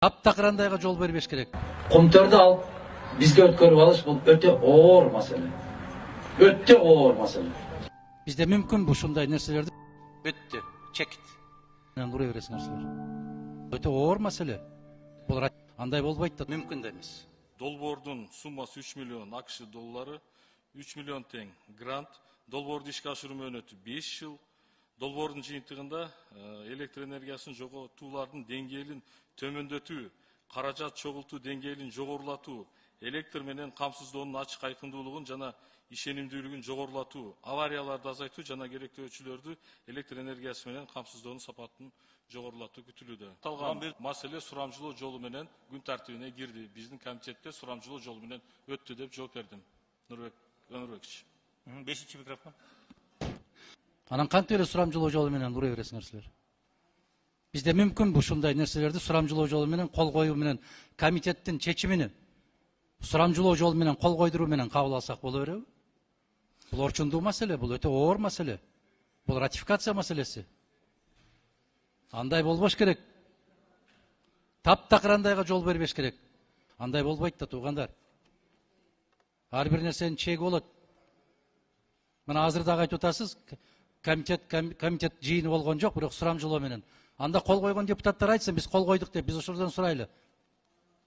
таптакырандайга жол бербеш керек. Комторду алып бизге өткөрүп алыш бул өтө оор маселе. Өтө оор маселе. Бизде мүмкүн ушундай нерселерди бүттү, чекит менен ура бересиңер. Өтө оор маселе. Бул андай болбойт да, мүмкүн да эмес. Долбоордун суммасы 3 миллион АКШ доллары, 3 миллион тең грант, долбоорду ишке ашыруу мөөнөтү 5 жыл. Долбоордун жыйынтыгында электр энергиясын жоготуулардын деңгээлин төмөндөтүү, каражат чогултуу деңгээлин жогорулатуу, электр менен камсыздоонун ачык айкындуулугун жана ишенимдүүлүгүн жогорулатуу, аварияларды азайтуу жана керектөөчүлөрдү электр энергиясы менен камсыздоонун сапатын жогорулатуу күтүлүүдө. Аталган маселе сурамжылоо жолу менен күн тартибине кирди. Биздин комитетте сурамжылоо жолу менен өттү деп жооп бердим. Нурбек Өнөрбекович. 5-чи микрофон. Анан кантип эле сурамжылоо жолу менен ура бересиңер силер? Бизде мүмкүн ушундай нерселерди сурамжылоо жолу менен кол коюу менен комитеттин чечимини сурамжылоо жолу менен кол койдуруу менен кабыл алсак боло береби? Бул орчундуу маселе, бул өтө оор маселе. Бул ратификация маселеси. Андай болбош керек. Таптакырандайга жол бербеш керек. Андай болбойт да, туугандар. Ар бир нерсенин чеги болот. Мына азыр дагы айтып атасыз, комитет жыйыны болгон жок, бирок сурамжылоо менен. Анда кол койгон депутаттар айтсын, биз кол койдук деп, биз ошолордон сурайлы.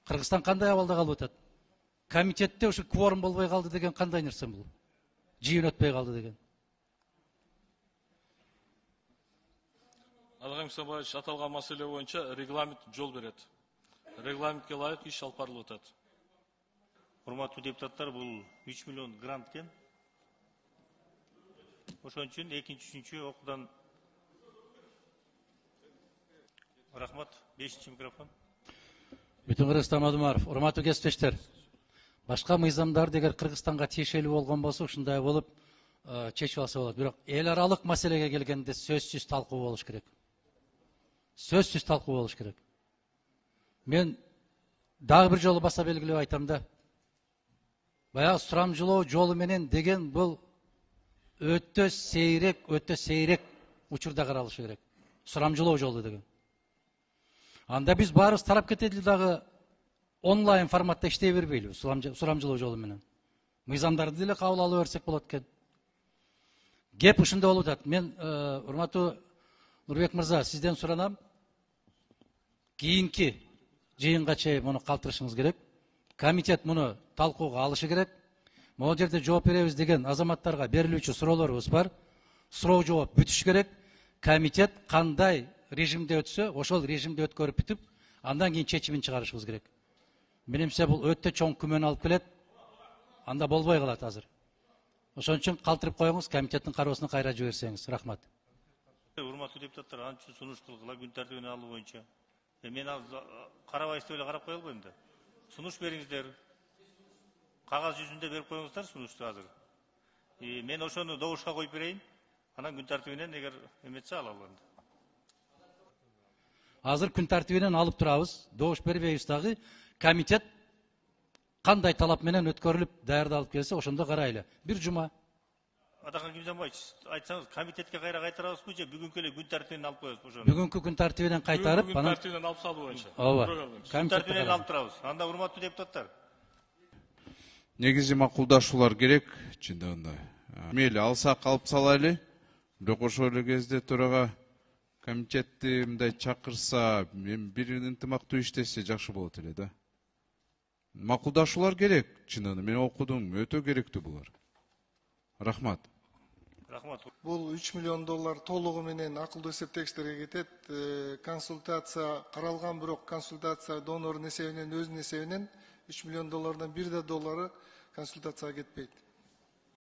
Кыргызстан кандай абалда калып атат? Комитетте ушу кворум болбой калды деген кандай нерсе бул? Жыйын өтпөй калды деген. Алгам Сабаевич, аталган маселе боюнча регламент жол берет. Регламентке ылайык иш алып барылып атат. Урматтуу депутаттар, бул 3 миллион грант экен. Ошон үчүн 2-3 окуудан рахмат. 5-чи микрофон. Бүтүн Кыргызстан Мадумаров, урматтуу кесиптештер. Башка мыйзамдар дегер Кыргызстанга тиешелүү болгон болсо, ушундай болуп чечип алса болот. Бирок эл аралык маселеге келгенде сөзсүз талкуу болуш керек. Сөзсүз талкуу болуш керек. Мен дагы бир жолу баса белгилеп айтам да. Баягы сурамжылоо жолу менен деген бул өтө сейрек учурда каралышы керек. Сурамжылоо жолу деген. Анда биз баарыбыз тарап кетели дагы онлайн форматта иштей бербейли, сурамжылоо жолу менен. Мыйзамдарды деле кабыл алып берсек болот экен. Геп ушунда болуп атат. Мен урматтуу Нурбек мырза, сизден суранам. Кийинки жыйынга чейин муну калтырышыңыз керек. Комитет муну талкууга алышы керек. Могу жерде жооп беребиз деген азаматтарга берилүүчү суроолорубуз бар. Суроо жооп бүтүш керек. Комитет кандай режимде өтсө, ошол режимде өткөрүп бүтүп, андан кийин чечимин чыгарышыбыз керек. Менимче бул өтө чоң күмөн алып келет. Анда болбой калат азыр. Ошон үчүн калтырып коюңуз, комитеттин кароосуна кайра жиберсеңиз. Рахмат. Урматтуу депутаттар, анын үчүн сунуш кылгыла күн тартибине алуу боюнча. Мен карабайсыз эле карап кое албайм да. Сунуш бериңиздер. Кагаз жүзүндө берип коюңуздар сунушту азыр. Мен ошону добушка коюп берейин. Анан күн тартибинен эгер эметсе алалым. Азыр күн тартибинен алып турабыз. Добуш бербейбиз дагы. Комитет кандай талап менен өткөрүлүп даярдалып келсе, ошондо карайлы. Бир жума. Атакан Кимжанбаевич, айтсаңыз, комитетке кайра кайтарабызбы же бүгүнкү эле күн тартибинен алып коебузбу ошону? Бүгүнкү күн тартибинен кайтарып, анан күн тартибинен алып салуу боюнча. Ооба. Күн тартибинен алып турабыз. Анда урматтуу депутаттар. Негизи макулдашуулар керек, чындыгында. Мейли алсак алып салайлы. Бирок ошол эле кезде төрага комитетти мындай чакырса, бир ынтымактуу иштесе жакшы болот эле да. Макулдашуулар керек, чындыгында. Мен окудум, өтө керектүү булар. Рахмат. Рахмат. Бул 3 миллион доллар толугу менен акылдуу эсептегичтерге кетет. Консультация каралган, бирок консультация донордун эсебинен, өзүнүн эсебинен 3 миллион доллардан $1 консультацияга кетпейт.